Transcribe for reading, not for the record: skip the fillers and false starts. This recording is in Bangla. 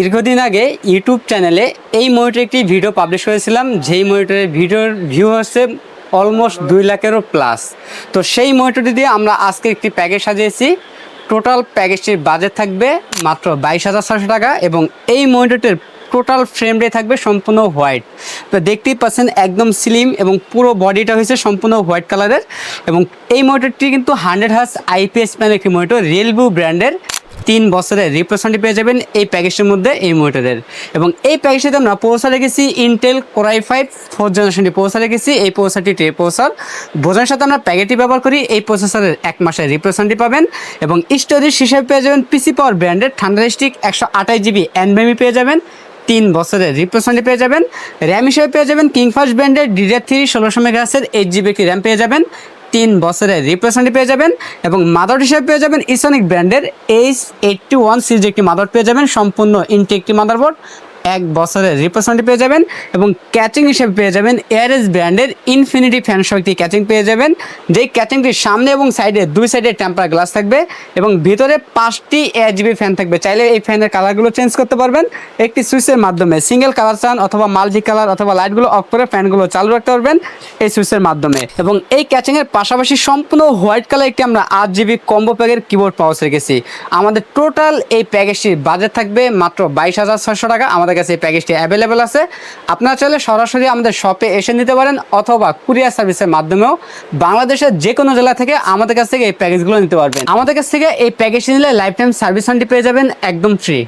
দীর্ঘদিন আগে ইউটিউব চ্যানেলে এই মনিটরের একটি ভিডিও পাবলিশ করেছিলাম, যেই মনিটরের ভিডিওর ভিউ হচ্ছে অলমোস্ট 2 লাখেরও প্লাস। তো সেই মনিটরটি দিয়ে আমরা আজকে একটি প্যাকেজ সাজিয়েছি। টোটাল প্যাকেজটির বাজেট থাকবে মাত্র 22,600 টাকা এবং এই মনিটরটির টোটাল ফ্রেম রেট থাকবে সম্পূর্ণ হোয়াইট। তো দেখতেই পাচ্ছেন একদম স্লিম এবং পুরো বডিটা হয়েছে সম্পূর্ণ হোয়াইট কালারের। এবং এই মনিটরটি কিন্তু 100 হার্জ আইপিএস প্যানেল একটি মনিটর, রিয়েলবু ব্র্যান্ডের। 3 বছরের রিপ্লেসমেন্ট পেয়ে যাবেন এই প্যাকেজটির মধ্যে এই মনিটরের। এবং এই প্যাকেজটিতে আমরা প্রসেসর রেখেছি Intel Core i5 4th জেনারেশনটি processor রেখেছি। এই প্রসেসরটি ট্রে প্রসেসর বোঝানোর সাথে আমরা প্যাকেটটি ব্যবহার করি। এই প্রসেসরের 1 মাসের রিপ্লেসমেন্টটি পাবেন এবং স্টোরেজ হিসেবে পেয়ে যাবেন পিসি পাওয়ার ব্র্যান্ডের থান্ডারস্টিক 128 জিবি এনভিএমই পেয়ে যাবেন। 3 বছরের রিপ্লেসমেন্টে পেয়ে যাবেন। র্যাম হিসেবে পেয়ে যাবেন কিংফাস্ট ব্র্যান্ডের DDR3 1600 মেগাহার্টজের 8 জিবি কি র্যাম পেয়ে যাবেন। 3 বছরের রিপ্লেসমেন্টে পেয়ে যাবেন এবং মাদারবোর্ড হিসেবে পেয়ে যাবেন ইসোনিক ব্র্যান্ডের H81 সিরিজ একটি মাদারবোর্ড পেয়ে যাবেন, সম্পূর্ণ ইনটেক একটি মাদারবোর্ড। 1 বছরের রিপ্লেসমেন্টে পেয়ে যাবেন এবং ক্যাচিং হিসেবে পেয়ে যাবেন এআরএস ব্র্যান্ডের ইনফিনিটি ফ্যান সহ একটি ক্যাচিং পেয়ে যাবেন। যেই ক্যাচিংটির সামনে এবং সাইডে 2 সাইডে টেম্পার গ্লাস থাকবে এবং ভিতরে 5টি ARGB ফ্যান থাকবে। চাইলে এই ফ্যানের কালারগুলো চেঞ্জ করতে পারবেন একটি সুইচের মাধ্যমে। সিঙ্গেল কালার চান অথবা মাল্টি কালার অথবা লাইটগুলো অফ করে ফ্যানগুলো চালু রাখতে পারবেন এই সুইচের মাধ্যমে। এবং এই ক্যাচিংয়ের পাশাপাশি সম্পূর্ণ হোয়াইট কালার একটি আমরা 8 জিবি কম্বো প্যাকের কিবোর্ড পাউচ রেখেছি। আমাদের টোটাল এই প্যাকেজটির বাজেট থাকবে মাত্র 22,600 টাকা। আমাদের কাছে এই প্যাকেজটি অ্যাভেলেবেল আছে। আপনারা চাইলে সরাসরি আমাদের শপে এসে নিতে পারেন অথবা কুরিয়ার সার্ভিসের মাধ্যমেও বাংলাদেশের যে কোনো জেলা থেকে আমাদের কাছ থেকে এই প্যাকেজগুলো নিতে পারবেন। আমাদের কাছ থেকে এই প্যাকেজটি নিলে লাইফ টাইম সার্ভিস ওয়ারেন্টি পেয়ে যাবেন একদম ফ্রি।